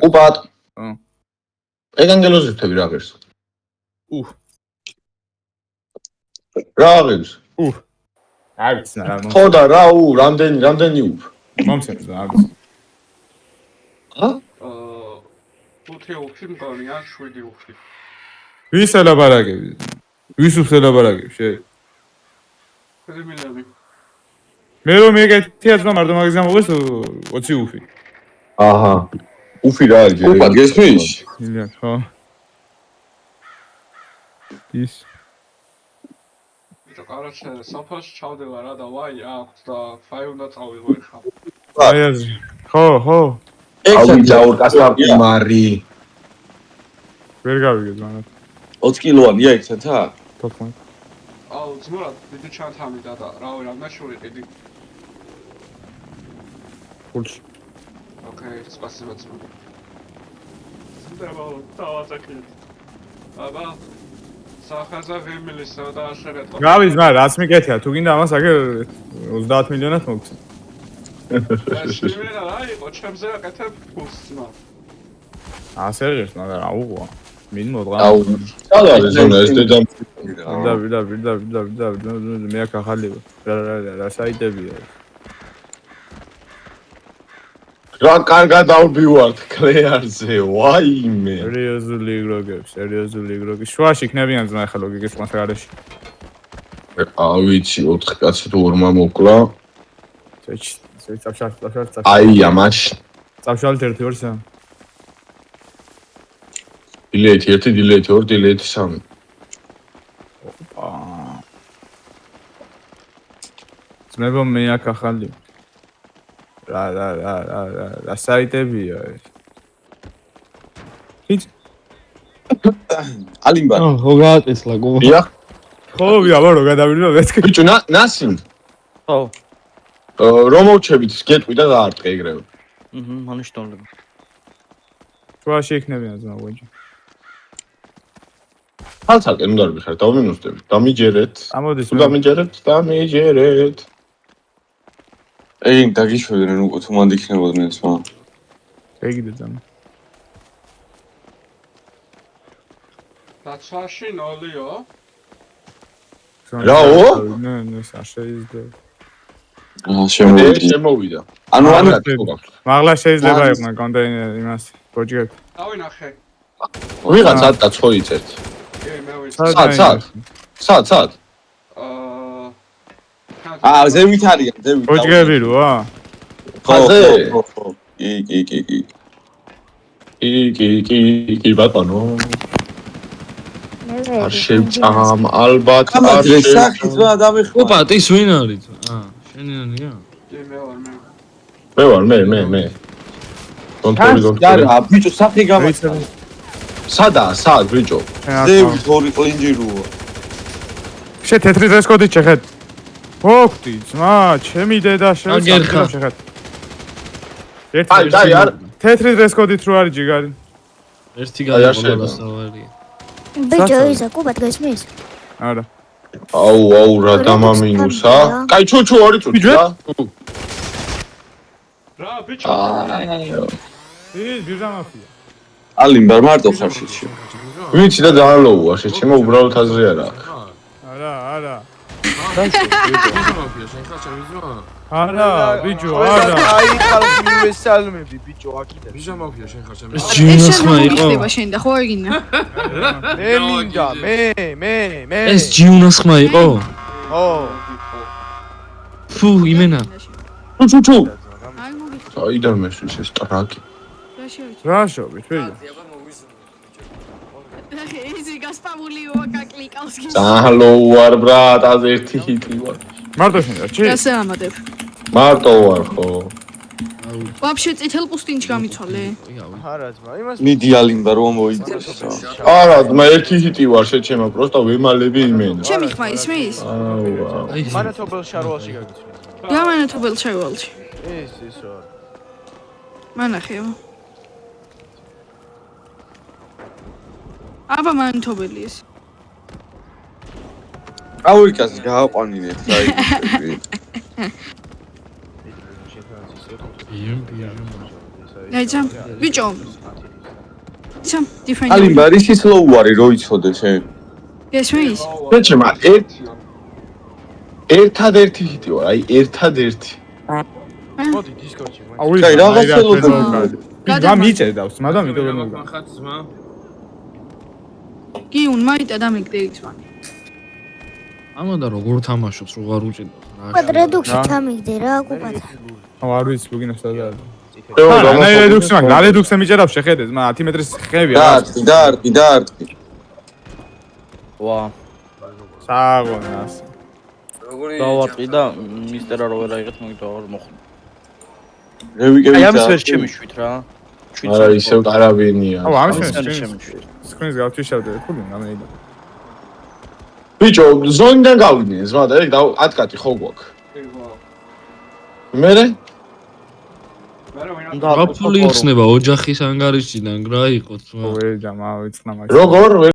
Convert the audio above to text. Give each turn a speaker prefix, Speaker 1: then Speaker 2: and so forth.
Speaker 1: კუბატ. ეგანგელოზისთები რა ღირს? რა ღირს?
Speaker 2: არ ვიცი რა.
Speaker 1: ხო და რა რამდენი უფ?
Speaker 2: მომცემს და არ ვიცი.
Speaker 1: ა?
Speaker 3: 5 უფი მგონია 7 უფი.
Speaker 2: ვის ელაპარაკები? ვის უფს ელაპარაკები შე?
Speaker 3: პრემიუმი.
Speaker 2: მე რომ მეკეთია ძმა მარტო მაგის გამოგეს 20 უფი.
Speaker 1: აჰა. უფი რა არის?
Speaker 4: კუბატ გესმის?
Speaker 2: მილია ხო. ის
Speaker 3: კარაჩე საფაში ჩავდება რა და ვაი აქვს და ფაი უნდა წავიღო ხა.
Speaker 2: აი აზრი. ხო.
Speaker 1: აუ ჯაურკასტი მარი.
Speaker 2: ვერ გავიგე ძმა.
Speaker 4: 20 კილოანია ეგცეთა?
Speaker 2: თოქმა.
Speaker 3: აუ ძმურა დიდი ჩანთამი და რავი რამდენი შევიყიდი.
Speaker 2: ხულში.
Speaker 3: ოკეი, спасибо ძმა. სულ დავაწყე. აბა სახაზა ვიმილისა და შეერთო.
Speaker 2: გავი ძმა, რაც მიკეთია, თუ გინდა ამას აგერ 30 მილიონად მოგცე.
Speaker 3: შეიძლება რა იყო, ჩემზე აკეთებ ფულს ძმა.
Speaker 2: ასე ღირს, მაგრამ აუღო. მინ მოდღა.
Speaker 1: აუ, სადა ზონა ეს დედა.
Speaker 2: ვიდა, მე აქ ახალია. რა საიტებია.
Speaker 1: რა კარგად ავბივართ კლეარზე, ვაიმე.
Speaker 2: სერიოზული იგროგები. შუაში იქნებიან ძმა ახლა ლოგიკის ყანს გარეში.
Speaker 1: ავიცი 4 კაცი თუ ორმა მოკლა.
Speaker 2: წავშალ.
Speaker 1: აი ამაში.
Speaker 2: წავშალთ 1-2-3.
Speaker 1: დილეითი 1, დილეითი 2, დილეითი 3.
Speaker 2: ძმებო მე აქ ახალი. რა საიტებია ეს? ხით?
Speaker 4: ალიმბა.
Speaker 5: ხო გააწესლა გო.
Speaker 1: ია?
Speaker 2: ხო, ვიაბარო გადავიდო მეთქი.
Speaker 1: ბიჭო, ნასინ.
Speaker 5: ხო.
Speaker 1: რომ მოვჩებით გეტყვი და დაარტყე ეგრევე.
Speaker 5: მანიშტონლები.
Speaker 2: შუაში იქნებიან ძმა ვეჯი.
Speaker 1: ხალხაკენ უნდა ვიხარ, დავმინუსდები. დამიჯერეთ.
Speaker 2: ამოდის
Speaker 1: თუ დამიჯერეთ.
Speaker 4: ეი, დაგიშვებდნენ უკვე თუ მანდ იქნებოდნენ ძმა.
Speaker 2: ეგიდე ძმა.
Speaker 3: დაცვაში 0-ო.
Speaker 1: რაო?
Speaker 2: ნე, შეიძლება.
Speaker 1: შემოვიდა.
Speaker 4: ანუ
Speaker 2: მაღლა შეიძლება იყვნენ კონტეინერი იმას ბოჭგებ.
Speaker 3: დავინახე.
Speaker 1: ვიღაცა და წოიწეთ.
Speaker 3: მე ვიცი.
Speaker 1: სად?
Speaker 4: ზევით არიან, ზევით.
Speaker 2: ბოჭგები როა?
Speaker 4: ხო.
Speaker 1: კი ბატონო. არ შევჭამ ალბათ
Speaker 4: არ შევჭამ.
Speaker 5: კუბატ ის ვინ არის? შენიანია?
Speaker 3: მე ვარ.
Speaker 1: მე.
Speaker 4: არა, ბიჭო, საფი გამაცა.
Speaker 1: სად ბიჭო?
Speaker 4: ზევით ორი კლინჯიროა.
Speaker 2: შე თეთრი დრესკოდით შეხეთ. ფოქტი, ძმა, ჩემი დედა შეხეთ.
Speaker 1: აი, არ
Speaker 2: თეთრი დრესკოდით რო არის ჯიგარი.
Speaker 5: ერთი გადაყოლა სავარია.
Speaker 6: ბიჭო, ისა კუბატ გესმის?
Speaker 2: არა.
Speaker 1: აუ, რა დამამინუსა. კაი, ჩუ არის წუთი რა.
Speaker 3: რა, ბიჭო.
Speaker 2: ის ბიჟამაფია.
Speaker 4: ალიმბარ მარტო ხარ შეჩი.
Speaker 1: ვიცი და დაალოუა, შეჩემო უბრალოდ აზრი არა აქვს.
Speaker 2: არა.
Speaker 5: ბიჟამაფია, შენ ხარ ჩავიზვა?
Speaker 2: არა, ბიჭო, არა.
Speaker 7: აი, ხალხი მესალმები, ბიჭო, აქიდან.
Speaker 5: ბიჟამაფია, შენ ხარ ჩავიზვა?
Speaker 8: ეს ჯიუნასხმა იყო. შენ და ხო ეგინა?
Speaker 7: მე მინდა, მე.
Speaker 5: ეს ჯიუნასხმა იყო?
Speaker 7: ხო.
Speaker 5: ფუ, იმენა.
Speaker 1: ჩუ. აიდან მესვის ეს ტრაკი.
Speaker 2: რა შოვით, ბიჭო?
Speaker 8: ისი გასპამულიო კაკლიკავს კი.
Speaker 1: ზალო ვარ ბრატ, az ერთი ჰიტი ვარ.
Speaker 2: მარტო შენ რა, ჩი?
Speaker 8: ასე ამადებ.
Speaker 1: მარტო ვარ ხო.
Speaker 8: ვაფშე წითელ პუსტინჩ გამიცვალე?
Speaker 7: არა ძმა, იმას
Speaker 4: მიდი ალიმბა რომ მოიწეს.
Speaker 1: არა, მე ერთი ჰიტი ვარ შეჩემა, პროსტა ვემალები იმენა.
Speaker 8: ჩემი ხმა ისმის?
Speaker 1: აუ.
Speaker 7: მანათობელ შარვალში გაგიცნობ.
Speaker 8: რა მანათობელ შარვალში?
Speaker 7: ეს რა.
Speaker 8: მანახეო. აბა მანათობელი ეს.
Speaker 4: აურიკას გააყვანინეთ საერთოდ.
Speaker 8: დაიცა ბიჭო სამ დიფენდ
Speaker 4: ალიმ არის ის ლოუარი რო იცოდე შენ.
Speaker 8: გესმის
Speaker 1: ბიჭმა ერთადერთი ჰიტი ვარ, აი ერთადერთი.
Speaker 7: მოდი დისკორდში.
Speaker 2: აუ
Speaker 4: კაი, რაღაც ხელოდა.
Speaker 2: რა მიიწედავს, მაგრამ იმიტომ რომ მოგდა.
Speaker 5: ხათ ძმა.
Speaker 8: კი უნმაიტა დამიგდეიც მან
Speaker 5: ამოდა როგორ თამაშობს, როგორ უჭიდავს.
Speaker 6: კუბად რედუქსი ჩამიგდე რა კუბად.
Speaker 2: აუ არ ვიცი ბუგინოს სადა.
Speaker 1: ეო,
Speaker 2: რა რედუქსი მაგ, რა რედუქსი მიჭერავს შეხედე, ძმა 10 მეტრის ხევია.
Speaker 4: დარტი.
Speaker 9: ვა,
Speaker 2: საღონას.
Speaker 9: დავარტყი და მისტერა რო ვერ აიღეთ, მოგიტო აღარ მოხდა.
Speaker 4: რევიკები
Speaker 9: აი ამის ვერ შემიშვით რა.
Speaker 1: არა, ისევ კარაბინია.
Speaker 2: აუ ამის
Speaker 9: ვერ
Speaker 2: მე
Speaker 9: შემიშვით.
Speaker 2: სკრინს გავჩიშავდე, ფული გამეიდა.
Speaker 1: ბიჭო, ზონიდან გავიდნენ, ზმა და ეგ ატკატი ხო გვაქვს. მერე?
Speaker 5: რა ფული იხსნება ოჯახის ანგარიშიდან რა იყო ძმა.
Speaker 2: ოე ჯამა ვიცნა მაგ.
Speaker 1: როგორ